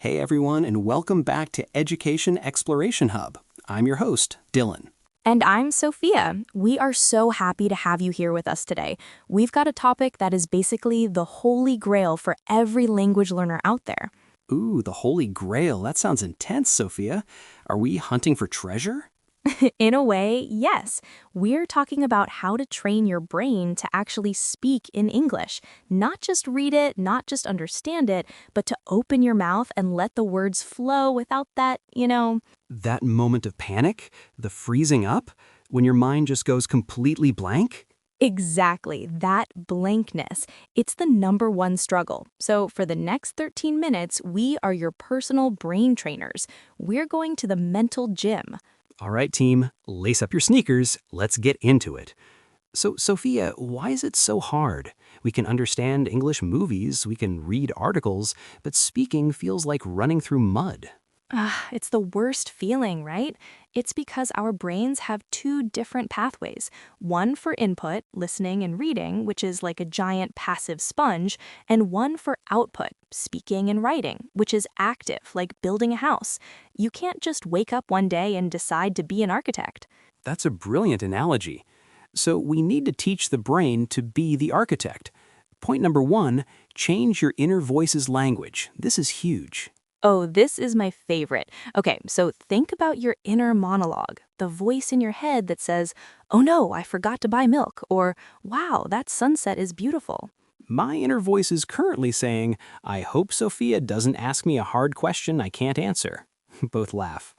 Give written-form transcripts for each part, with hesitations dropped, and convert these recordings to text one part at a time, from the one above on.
Hey everyone, and welcome back to Education Exploration Hub. I'm your host, Dylan. And I'm Sophia. We are so happy to have you here with us today. We've got a topic that is basically the holy grail for every language learner out there. Ooh, the Holy Grail. That sounds intense, Sophia. Are we hunting for treasure? In a way, yes. We're talking about how to train your brain to actually speak in English. Not just read it, not just understand it, but to open your mouth and let the words flow without that. That moment of panic? The freezing up? When your mind just goes completely blank? Exactly, that blankness. It's the number one struggle. So for the next 13 minutes, we are your personal brain trainers. We're going to the mental gym. All right, team, lace up your sneakers. Let's get into it. So, Sophia, why is it so hard? We can understand English movies, we can read articles, but speaking feels like running through mud. It's the worst feeling, right? It's because our brains have two different pathways. One for input, listening and reading, which is like a giant passive sponge, and one for output, speaking and writing, which is active, like building a house. You can't just wake up one day and decide to be an architect. That's a brilliant analogy. So we need to teach the brain to be the architect. Point number one, change your inner voice's language. This is huge. Oh, this is my favorite. Okay, so think about your inner monologue, the voice in your head that says, "Oh no, I forgot to buy milk," or "Wow, that sunset is beautiful." My inner voice is currently saying, I hope Sophia doesn't ask me a hard question I can't answer. Both laugh.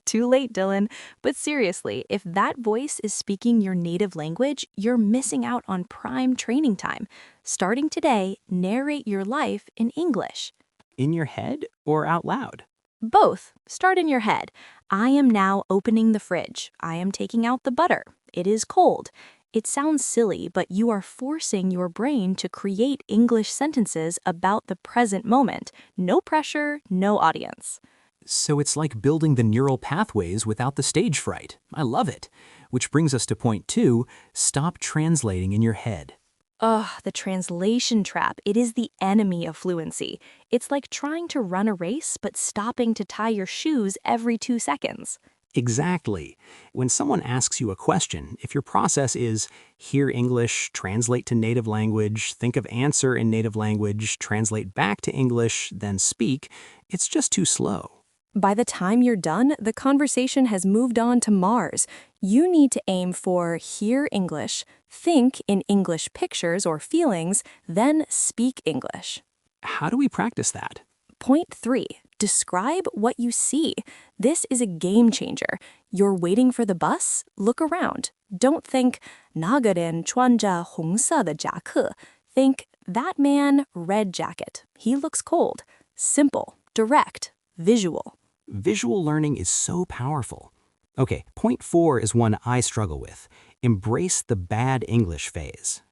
Too late, Dylan. But seriously, if that voice is speaking your native language, you're missing out on prime training time. Starting today, narrate your life in English. In your head or out loud? Both. Start in your head. I am now opening the fridge. I am taking out the butter. It is cold. It sounds silly, but you are forcing your brain to create English sentences about the present moment. No pressure, no audience. So it's like building the neural pathways without the stage fright. I love it. Which brings us to point two, stop translating in your head. Ugh, the translation trap. It is the enemy of fluency. It's like trying to run a race but stopping to tie your shoes every 2 seconds. Exactly. When someone asks you a question, if your process is hear English, translate to native language, think of answer in native language, translate back to English, then speak, it's just too slow. By the time you're done, the conversation has moved on to Mars. You need to aim for hear English, think in English pictures or feelings, then speak English. How do we practice that? Point 3. Describe what you see. This is a game changer. You're waiting for the bus? Look around. Don't think, 那个人穿着红色的夹克. Think, that man, red jacket. He looks cold. Simple, direct, visual. Visual learning is so powerful. Okay, point 4 is one I struggle with. Embrace the bad English phase.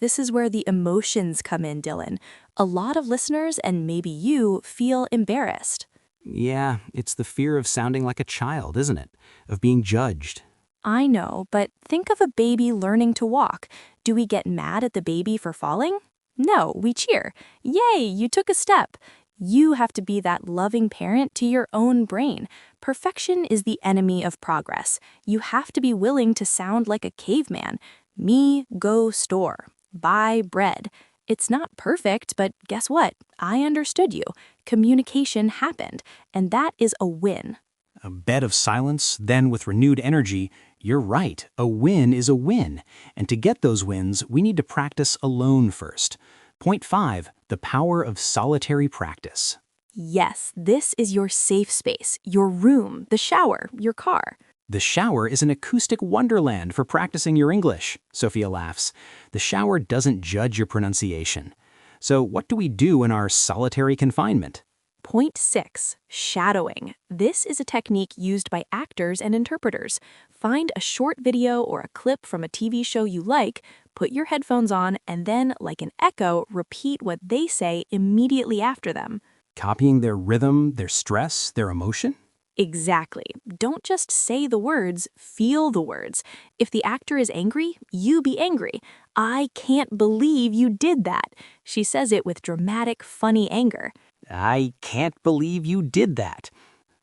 This is where the emotions come in, Dylan. A lot of listeners, and maybe you, feel embarrassed. Yeah, it's the fear of sounding like a child, isn't it? Of being judged. I know, but think of a baby learning to walk. Do we get mad at the baby for falling? No, we cheer. Yay, you took a step. You have to be that loving parent to your own brain. Perfection is the enemy of progress. You have to be willing to sound like a caveman. Me, go store. Buy bread. It's not perfect, but guess what? I understood you. Communication happened, and that is a win. A bed of silence, then with renewed energy, you're right, a win is a win. And to get those wins, we need to practice alone first. Point 5, the power of solitary practice. Yes, this is your safe space, your room, the shower, your car. The shower is an acoustic wonderland for practicing your English, Sophia laughs. The shower doesn't judge your pronunciation. So what do we do in our solitary confinement? Point 6, shadowing. This is a technique used by actors and interpreters. Find a short video or a clip from a TV show you like, put your headphones on, and then, like an echo, repeat what they say immediately after them. Copying their rhythm, their stress, their emotion? Exactly. Don't just say the words, feel the words. If the actor is angry, you be angry. I can't believe you did that. She says it with dramatic, funny anger. I can't believe you did that.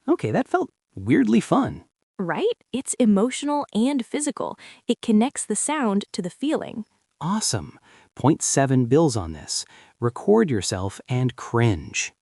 Okay, that felt weirdly fun. Right? It's emotional and physical. It connects the sound to the feeling. Awesome. Point 7 builds on this. Record yourself and cringe.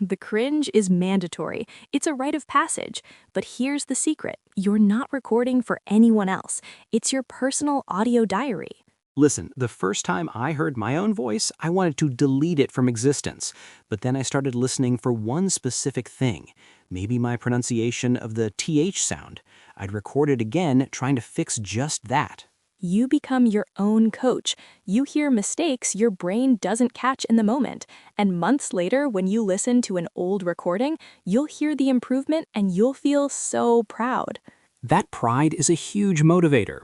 The cringe is mandatory. It's a rite of passage. But here's the secret. You're not recording for anyone else. It's your personal audio diary. Listen, the first time I heard my own voice, I wanted to delete it from existence. But then I started listening for one specific thing. Maybe my pronunciation of the TH sound. I'd record it again, trying to fix just that. You become your own coach. You hear mistakes your brain doesn't catch in the moment. And months later, when you listen to an old recording, you'll hear the improvement and you'll feel so proud. That pride is a huge motivator.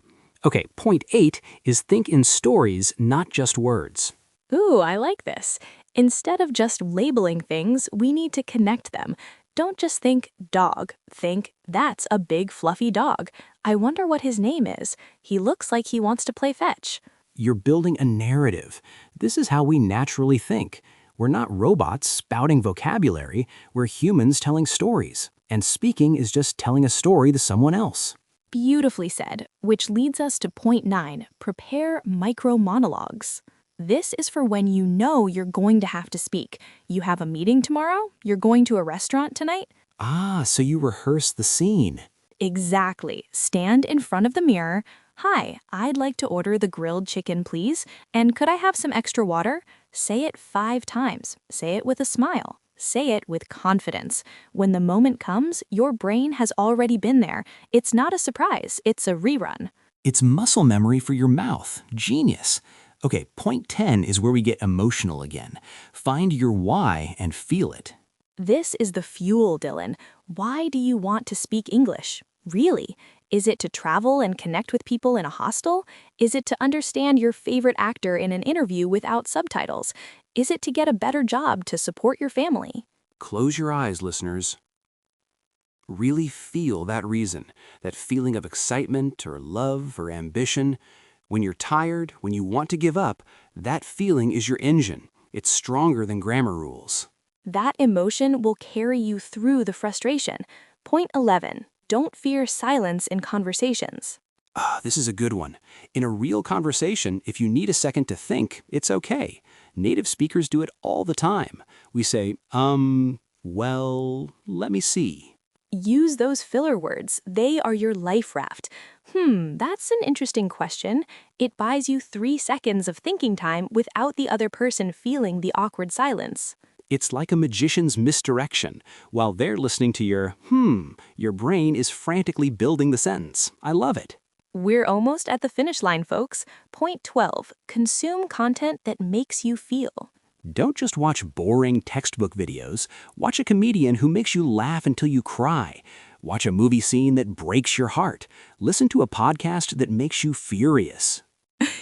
Okay, point 8 is think in stories, not just words. Ooh, I like this. Instead of just labeling things, we need to connect them. Don't just think dog. Think, that's a big fluffy dog. I wonder what his name is. He looks like he wants to play fetch. You're building a narrative. This is how we naturally think. We're not robots spouting vocabulary. We're humans telling stories. And speaking is just telling a story to someone else. Beautifully said, which leads us to point 9, prepare micro monologues. This is for when you know you're going to have to speak. You have a meeting tomorrow? You're going to a restaurant tonight? Ah, so you rehearse the scene. Exactly. Stand in front of the mirror. Hi, I'd like to order the grilled chicken, please. And could I have some extra water? Say it 5 times. Say it with a smile. Say it with confidence. When the moment comes, your brain has already been there. It's not a surprise, it's a rerun. It's muscle memory for your mouth. Genius. Okay, point 10 is where we get emotional again. Find your why and feel it. This is the fuel, Dylan. Why do you want to speak English? Really? Is it to travel and connect with people in a hostel? Is it to understand your favorite actor in an interview without subtitles? Is it to get a better job to support your family? Close your eyes, listeners. Really feel that reason, that feeling of excitement or love or ambition. When you're tired, when you want to give up, that feeling is your engine. It's stronger than grammar rules. That emotion will carry you through the frustration. Point 11. Don't fear silence in conversations. This is a good one. In a real conversation, if you need a second to think, it's okay. Native speakers do it all the time. We say, well, let me see. Use those filler words. They are your life raft. That's an interesting question. It buys you 3 seconds of thinking time without the other person feeling the awkward silence. It's like a magician's misdirection. While they're listening to your brain is frantically building the sentence. I love it. We're almost at the finish line, folks. Point 12. Consume content that makes you feel. Don't just watch boring textbook videos. Watch a comedian who makes you laugh until you cry. Watch a movie scene that breaks your heart. Listen to a podcast that makes you furious.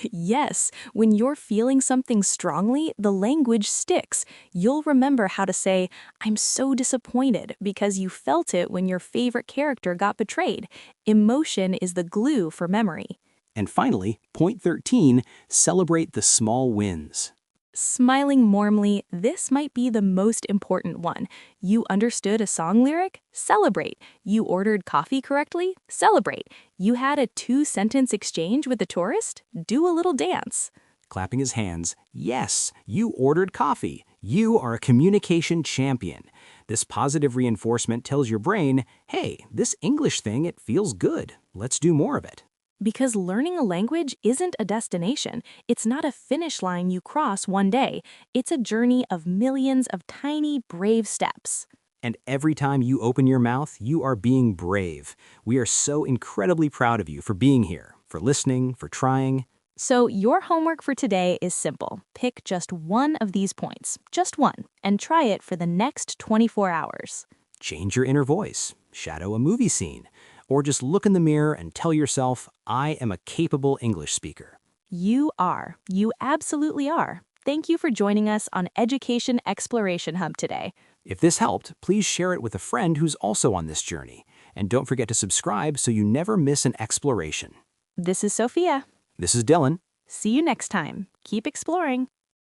Yes, when you're feeling something strongly, the language sticks. You'll remember how to say, I'm so disappointed, because you felt it when your favorite character got betrayed. Emotion is the glue for memory. And finally, point 13, celebrate the small wins. Smiling warmly, this might be the most important one. You understood a song lyric? Celebrate. You ordered coffee correctly? Celebrate. You had a 2-sentence exchange with a tourist? Do a little dance. Clapping his hands, yes, you ordered coffee. You are a communication champion. This positive reinforcement tells your brain, hey, this English thing, it feels good. Let's do more of it. Because learning a language isn't a destination. It's not a finish line you cross one day. It's a journey of millions of tiny, brave steps. And every time you open your mouth, you are being brave. We are so incredibly proud of you for being here, for listening, for trying. So your homework for today is simple. Pick just one of these points, just one, and try it for the next 24 hours. Change your inner voice, shadow a movie scene, or just look in the mirror and tell yourself, I am a capable English speaker. You are. You absolutely are. Thank you for joining us on Education Exploration Hub today. If this helped, please share it with a friend who's also on this journey. And don't forget to subscribe so you never miss an exploration. This is Sophia. This is Dylan. See you next time. Keep exploring.